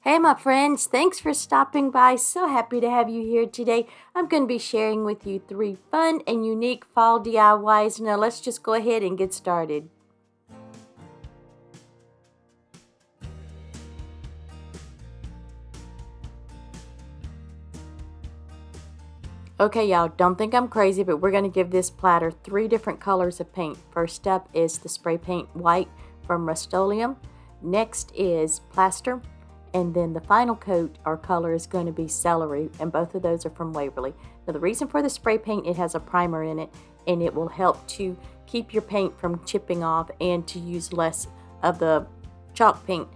Hey my friends, thanks for stopping by. So happy to have you here today. I'm going to be sharing with you 3 fun and unique fall DIYs. Now let's just go ahead and get started. Okay y'all, don't think I'm crazy, but we're going to give this platter 3 different colors of paint. First up is the spray paint white from Rust-Oleum. Next is plaster. And then the final coat or color is going to be celery, and both of those are from Waverly. Now the reason for the spray paint, it has a primer in it, and it will help to keep your paint from chipping off and to use less of the chalk paint.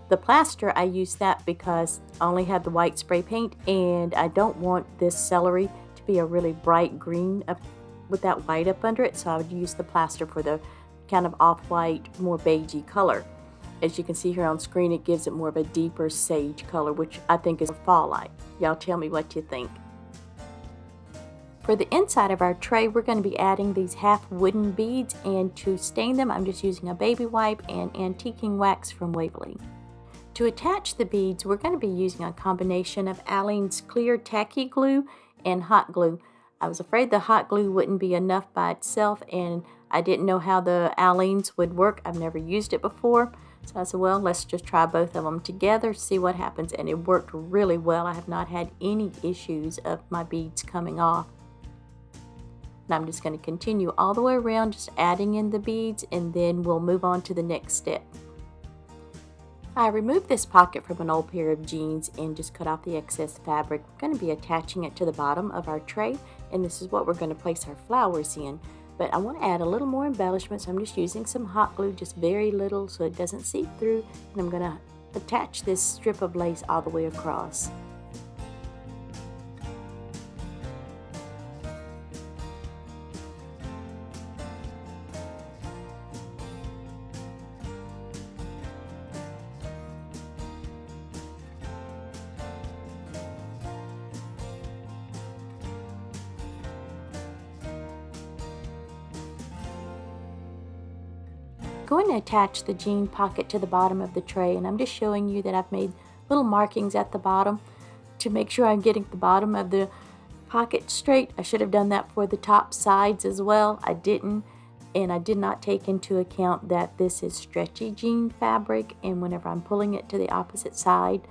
The plaster, I use that because I only have the white spray paint, and I don't want this celery to be a really bright green with that white up under it, so I would use the plaster for the kind of off-white, more beigey color. As you can see here on screen, it gives it more of a deeper sage color, which I think is fall-like. Y'all tell me what you think. For the inside of our tray, we're going to be adding these half wooden beads, and to stain them, I'm just using a baby wipe and antiquing wax from Waverly. To attach the beads, we're going to be using a combination of Aleene's clear tacky glue and hot glue. I was afraid the hot glue wouldn't be enough by itself, and I didn't know how the Aleene's would work. I've never used it before. So I said, well, let's just try both of them together, see what happens. And it worked really well. I have not had any issues of my beads coming off. And I'm just going to continue all the way around, just adding in the beads, and then we'll move on to the next step. I removed this pocket from an old pair of jeans and just cut off the excess fabric. We're going to be attaching it to the bottom of our tray, and this is what we're going to place our flowers in. But I want to add a little more embellishment, so I'm just using some hot glue, just very little so it doesn't seep through. And I'm going to attach this strip of lace all the way across. Going to attach the jean pocket to the bottom of the tray, and I'm just showing you that I've made little markings at the bottom to make sure I'm getting the bottom of the pocket straight. I should have done that for the top sides as well. I didn't, and I did not take into account that this is stretchy jean fabric, and whenever I'm pulling it to the opposite side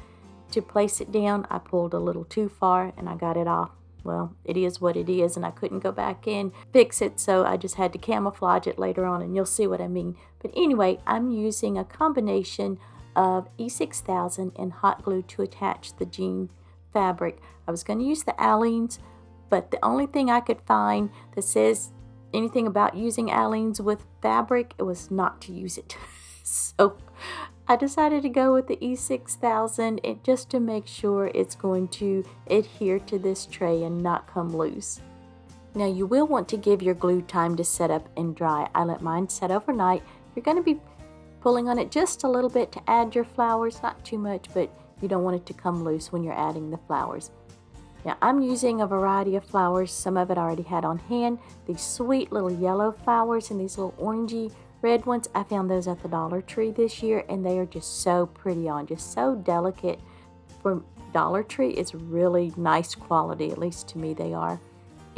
to place it down, I pulled a little too far and I got it off. Well, it is what it is, and I couldn't go back and fix it, so I just had to camouflage it later on, and you'll see what I mean. But anyway, I'm using a combination of E6000 and hot glue to attach the jean fabric. I was going to use the Aleene's, but the only thing I could find that says anything about using Aleene's with fabric, it was not to use it. So I decided to go with the E6000 just to make sure it's going to adhere to this tray and not come loose. Now you will want to give your glue time to set up and dry. I let mine set overnight. You're going to be pulling on it just a little bit to add your flowers, not too much, but you don't want it to come loose when you're adding the flowers. Now I'm using a variety of flowers. Some of it I already had on hand. These sweet little yellow flowers and these little orangey red ones, I found those at the Dollar Tree this year, and they are just so pretty on, just so delicate. For Dollar Tree, it's really nice quality, at least to me they are.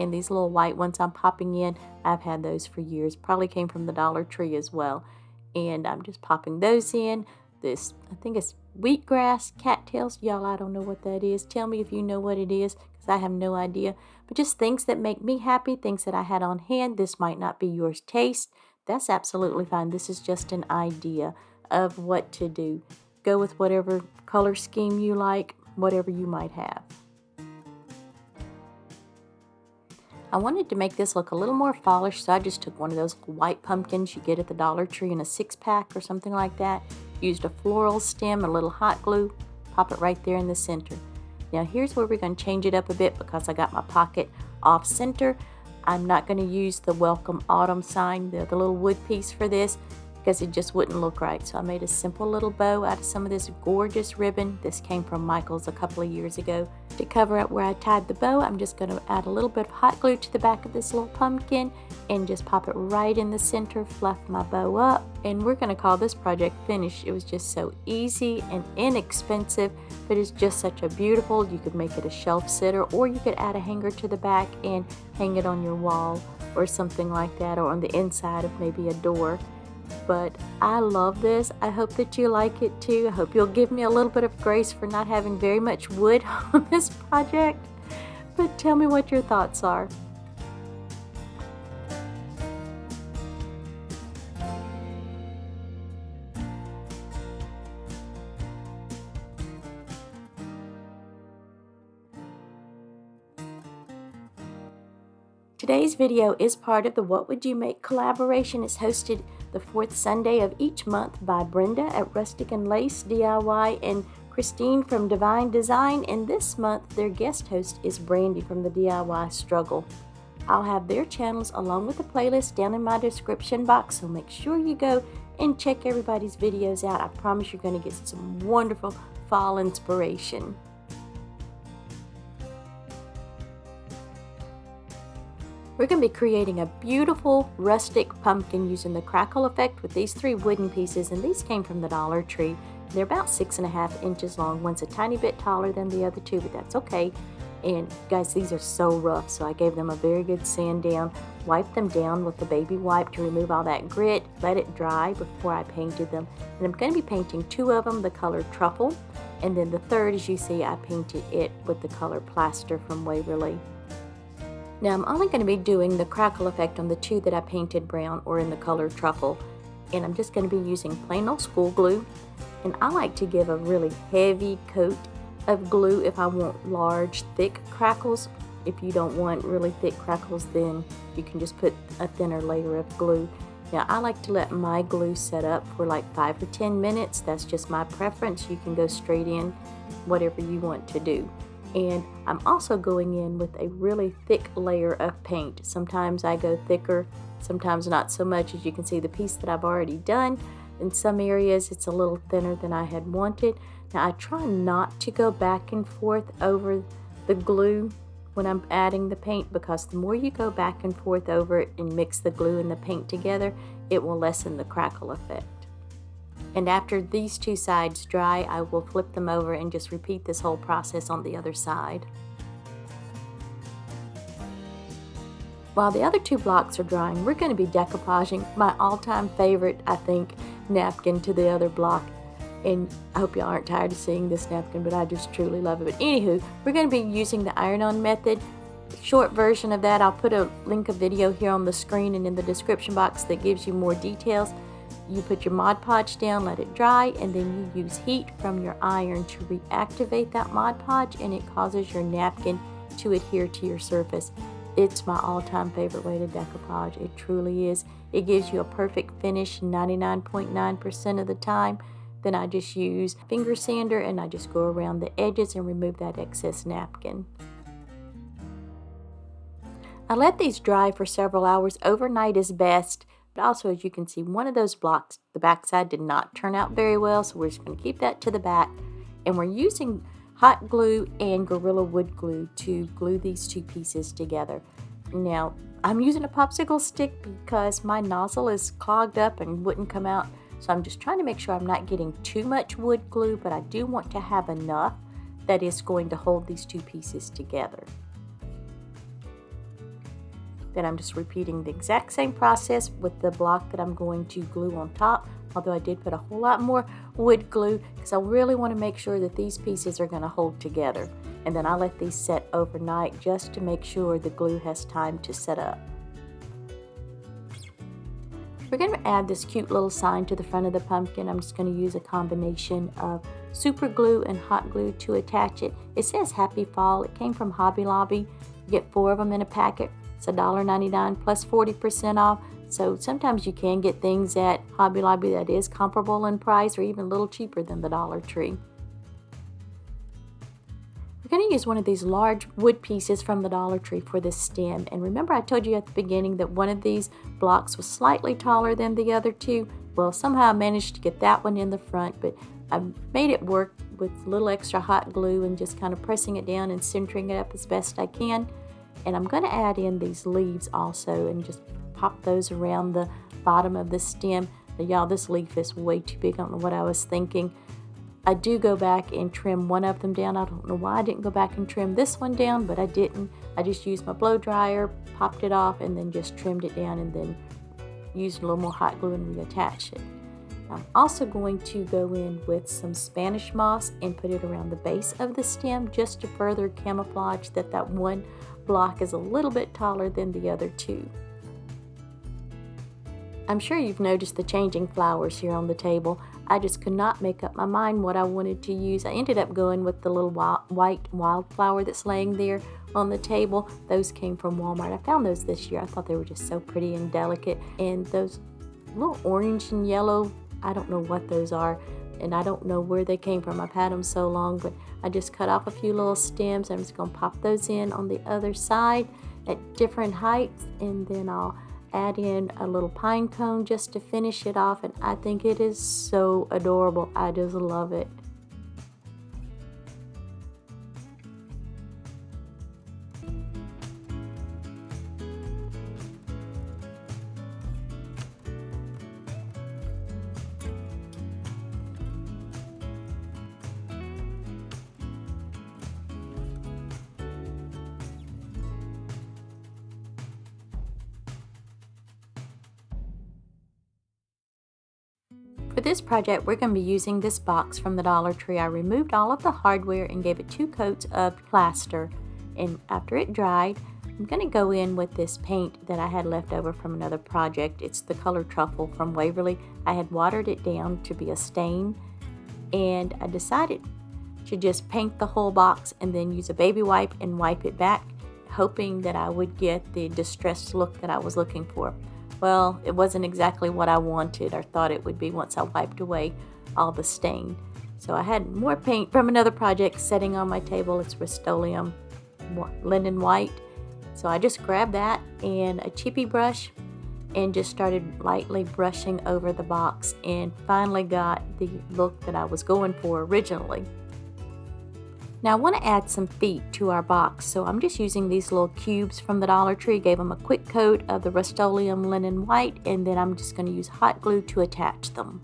And these little white ones I'm popping in, I've had those for years, probably came from the Dollar Tree as well. And I'm just popping those in. This, I think it's wheatgrass, cattails. Y'all, I don't know what that is. Tell me if you know what it is, because I have no idea. But just things that make me happy, things that I had on hand. This might not be yours taste. That's absolutely fine. This is just an idea of what to do. Go with whatever color scheme you like, whatever you might have. I wanted to make this look a little more fallish, so I just took one of those white pumpkins you get at the Dollar Tree in a 6-pack or something like that. Used a floral stem, a little hot glue, pop it right there in the center. Now here's where we're going to change it up a bit because I got my pocket off center. I'm not going to use the Welcome Autumn sign, the little wood piece for this, because it just wouldn't look right. So I made a simple little bow out of some of this gorgeous ribbon. This came from Michael's a couple of years ago. To cover up where I tied the bow, I'm just going to add a little bit of hot glue to the back of this little pumpkin and just pop it right in the center, fluff my bow up, and we're going to call this project finished. It was just so easy and inexpensive, but it's just such a beautiful, you could make it a shelf sitter, or you could add a hanger to the back and hang it on your wall or something like that, or on the inside of maybe a door. But I love this. I hope that you like it too. I hope you'll give me a little bit of grace for not having very much wood on this project. But tell me what your thoughts are. Today's video is part of the What Would You Make collaboration. It's hosted the fourth Sunday of each month by Brenda at Rustic and Lace DIY and Christine from Divine Design, and this month their guest host is Brandi from the DIY Struggle. I'll have their channels along with the playlist down in my description box, so make sure you go and check everybody's videos out. I promise you're going to get some wonderful fall inspiration. We're going to be creating a beautiful rustic pumpkin using the crackle effect with these 3 wooden pieces, and these came from the Dollar Tree. They're about 6.5 inches long. One's a tiny bit taller than the other 2, but that's okay. And guys, these are so rough, so I gave them a very good sand down, wiped them down with the baby wipe to remove all that grit, let it dry before I painted them. And I'm going to be painting 2 of them the color truffle, and then the third, as you see, I painted it with the color plaster from Waverly. Now I'm only going to be doing the crackle effect on the 2 that I painted brown or in the color truffle, and I'm just going to be using plain old school glue, and I like to give a really heavy coat of glue if I want large thick crackles. If you don't want really thick crackles, then you can just put a thinner layer of glue. Now I like to let my glue set up for like 5 or 10 minutes. That's just my preference. You can go straight in, whatever you want to do. And I'm also going in with a really thick layer of paint. Sometimes I go thicker, sometimes not so much. As you can see, the piece that I've already done, in some areas it's a little thinner than I had wanted. Now I try not to go back and forth over the glue when I'm adding the paint, because the more you go back and forth over it and mix the glue and the paint together, it will lessen the crackle effect. And after these 2 sides dry, I will flip them over and just repeat this whole process on the other side. While the other 2 blocks are drying, we're going to be decoupaging my all-time favorite, I think, napkin to the other block. And I hope y'all aren't tired of seeing this napkin, but I just truly love it. But anywho, we're going to be using the iron-on method. Short version of that, I'll put a link of video here on the screen and in the description box that gives you more details. You put your Mod Podge down, let it dry, and then you use heat from your iron to reactivate that Mod Podge, and it causes your napkin to adhere to your surface. It's my all-time favorite way to decoupage. It truly is. It gives you a perfect finish 99.9% of the time. Then I just use a finger sander and I just go around the edges and remove that excess napkin. I let these dry for several hours. Overnight is best. But also, as you can see, one of those blocks, the back side did not turn out very well, so we're just going to keep that to the back. And we're using hot glue and Gorilla Wood glue to glue these 2 pieces together. Now, I'm using a popsicle stick because my nozzle is clogged up and wouldn't come out. So I'm just trying to make sure I'm not getting too much wood glue, but I do want to have enough that is going to hold these 2 pieces together. Then I'm just repeating the exact same process with the block that I'm going to glue on top, although I did put a whole lot more wood glue because I really want to make sure that these pieces are going to hold together. And then I let these set overnight just to make sure the glue has time to set up. We're going to add this cute little sign to the front of the pumpkin. I'm just going to use a combination of super glue and hot glue to attach it. It says Happy Fall. It came from Hobby Lobby. You get 4 of them in a packet. It's $1.99 plus 40% off. So sometimes you can get things at Hobby Lobby that is comparable in price or even a little cheaper than the Dollar Tree. We're going to use one of these large wood pieces from the Dollar Tree for this stem. And remember I told you at the beginning that one of these blocks was slightly taller than the other 2. Well, somehow I managed to get that one in the front, but I made it work with a little extra hot glue and just kind of pressing it down and centering it up as best I can. And I'm going to add in these leaves also and just pop those around the bottom of the stem. Now, y'all, this leaf is way too big. I don't know what I was thinking. I do go back and trim one of them down. I don't know why I didn't go back and trim this one down, but I didn't. I just used my blow dryer, popped it off, and then just trimmed it down and then used a little more hot glue and reattached it. I'm also going to go in with some Spanish moss and put it around the base of the stem just to further camouflage that one block is a little bit taller than the other two. I'm sure you've noticed the changing flowers here on the table. I just could not make up my mind what I wanted to use. I ended up going with the little white wildflower that's laying there on the table. Those came from Walmart. I found those this year. I thought they were just so pretty and delicate. And those little orange and yellow, I don't know what those are, and I don't know where they came from. I've had them so long, but I just cut off a few little stems. I'm just going to pop those in on the other side at different heights, and then I'll add in a little pine cone just to finish it off, and I think it is so adorable. I just love it. For this project, we're going to be using this box from the Dollar Tree. I removed all of the hardware and gave it 2 coats of plaster. And after it dried, I'm going to go in with this paint that I had left over from another project. It's the color Truffle from Waverly. I had watered it down to be a stain, and I decided to just paint the whole box and then use a baby wipe and wipe it back, hoping that I would get the distressed look that I was looking for. Well, it wasn't exactly what I wanted or thought it would be once I wiped away all the stain. So I had more paint from another project sitting on my table. It's Rust-Oleum Linen White. So I just grabbed that and a chippy brush and just started lightly brushing over the box and finally got the look that I was going for originally. Now I want to add some feet to our box, so I'm just using these little cubes from the Dollar Tree. Gave them a quick coat of the Rust-Oleum Linen White, and then I'm just going to use hot glue to attach them.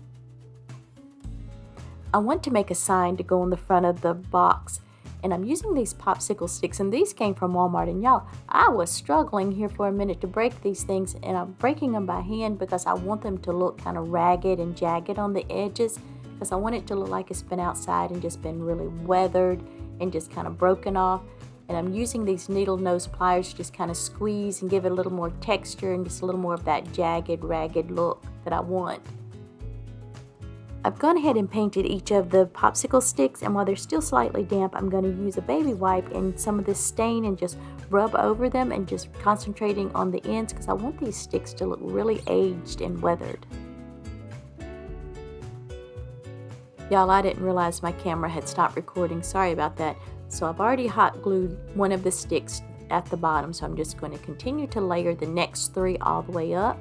I want to make a sign to go on the front of the box, and I'm using these popsicle sticks, and these came from Walmart. And y'all, I was struggling here for a minute to break these things, and I'm breaking them by hand because I want them to look kind of ragged and jagged on the edges, because I want it to look like it's been outside and just been really weathered and just kind of broken off. And I'm using these needle nose pliers to just kind of squeeze and give it a little more texture and just a little more of that jagged, ragged look that I want. I've gone ahead and painted each of the popsicle sticks, and while they're still slightly damp, I'm going to use a baby wipe and some of this stain and just rub over them and just concentrating on the ends because I want these sticks to look really aged and weathered. Y'all, I didn't realize my camera had stopped recording. Sorry about that. So I've already hot glued one of the sticks at the bottom, so I'm just going to continue to layer the next 3 all the way up.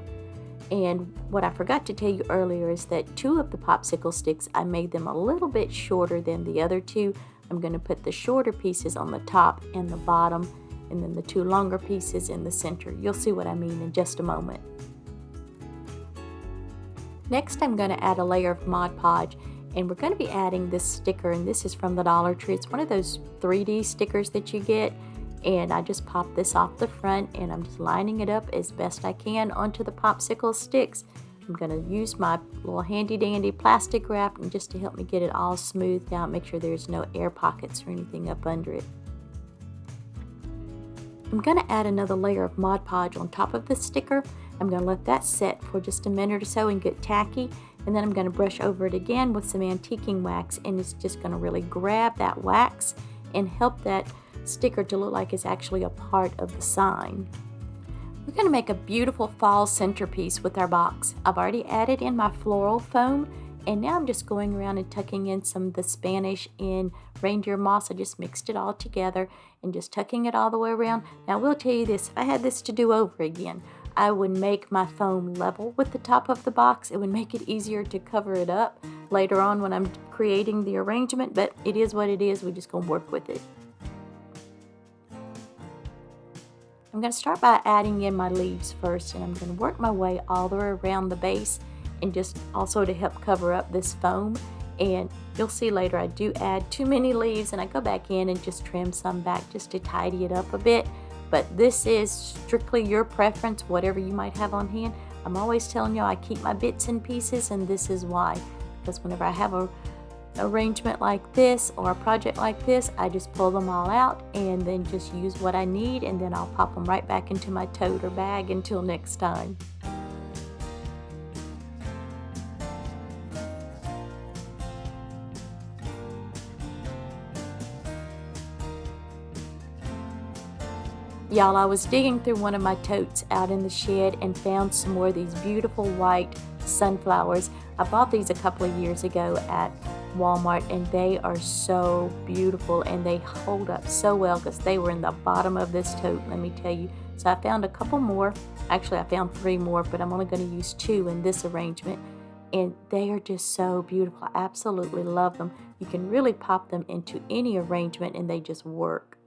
And what I forgot to tell you earlier is that 2 of the popsicle sticks, I made them a little bit shorter than the other 2. I'm going to put the shorter pieces on the top and the bottom, and then the 2 longer pieces in the center. You'll see what I mean in just a moment. Next, I'm going to add a layer of Mod Podge. And we're going to be adding this sticker, and this is from the Dollar Tree. It's one of those 3D stickers that you get, and I just popped this off the front, and I'm just lining it up as best I can onto the popsicle sticks. I'm going to use my little handy dandy plastic wrap and just to help me get it all smoothed out, make sure there's no air pockets or anything up under it. I'm going to add another layer of Mod Podge on top of the sticker. I'm going to let that set for just a minute or so and get tacky. And then I'm going to brush over it again with some antiquing wax, and it's just going to really grab that wax and help that sticker to look like it's actually a part of the sign. We're going to make a beautiful fall centerpiece with our box. I've already added in my floral foam, and now I'm just going around and tucking in some of the Spanish and reindeer moss. I just mixed it all together and just tucking it all the way around. Now I will tell you this, if I had this to do over again, I would make my foam level with the top of the box. It would make it easier to cover it up later on when I'm creating the arrangement, but it is what it is. We're just going to work with it. I'm going to start by adding in my leaves first, and I'm going to work my way all the way around the base, and just also to help cover up this foam. And you'll see later I do add too many leaves, and I go back in and just trim some back just to tidy it up a bit. But this is strictly your preference, whatever you might have on hand. I'm always telling you I keep my bits and pieces, and this is why. Because whenever I have a arrangement like this or a project like this, I just pull them all out and then just use what I need, and then I'll pop them right back into my tote or bag until next time. Y'all, I was digging through one of my totes out in the shed and found some more of these beautiful white sunflowers. I bought these a couple of years ago at Walmart, and they are so beautiful, and they hold up so well because they were in the bottom of this tote, let me tell you. So I found a couple more. Actually, I found 3 more, but I'm only going to use 2 in this arrangement. And they are just so beautiful. I absolutely love them. You can really pop them into any arrangement and they just work.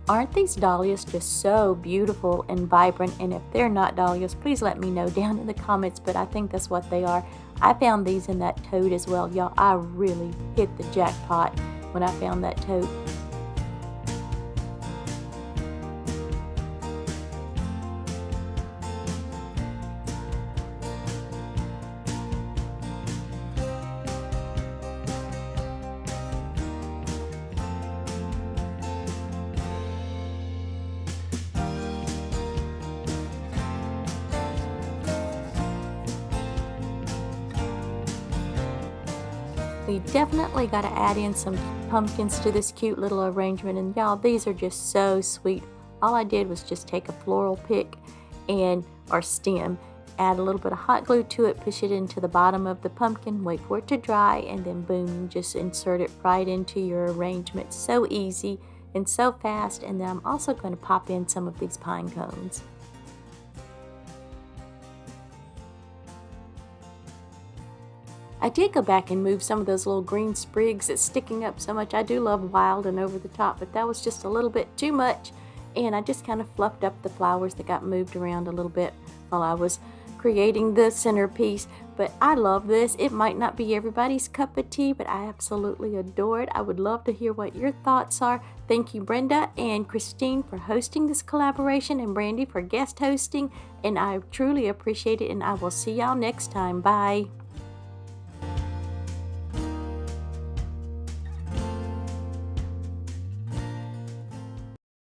Aren't these dahlias just so beautiful and vibrant? And if they're not dahlias, please let me know down in the comments, but I think that's what they are. I found these in that tote as well. Y'all, I really hit the jackpot when I found that tote. We definitely got to add in some pumpkins to this cute little arrangement, and y'all, these are just so sweet. All I did was just take a floral pick or stem, add a little bit of hot glue to it, push it into the bottom of the pumpkin, wait for it to dry, and then boom, just insert it right into your arrangement. So easy and so fast. And then I'm also going to pop in some of these pine cones. I did go back and move some of those little green sprigs that's sticking up so much. I do love wild and over the top, but that was just a little bit too much. And I just kind of fluffed up the flowers that got moved around a little bit while I was creating the centerpiece. But I love this. It might not be everybody's cup of tea, but I absolutely adore it. I would love to hear what your thoughts are. Thank you, Brenda and Christine, for hosting this collaboration, and Brandi for guest hosting. And I truly appreciate it, and I will see y'all next time. Bye.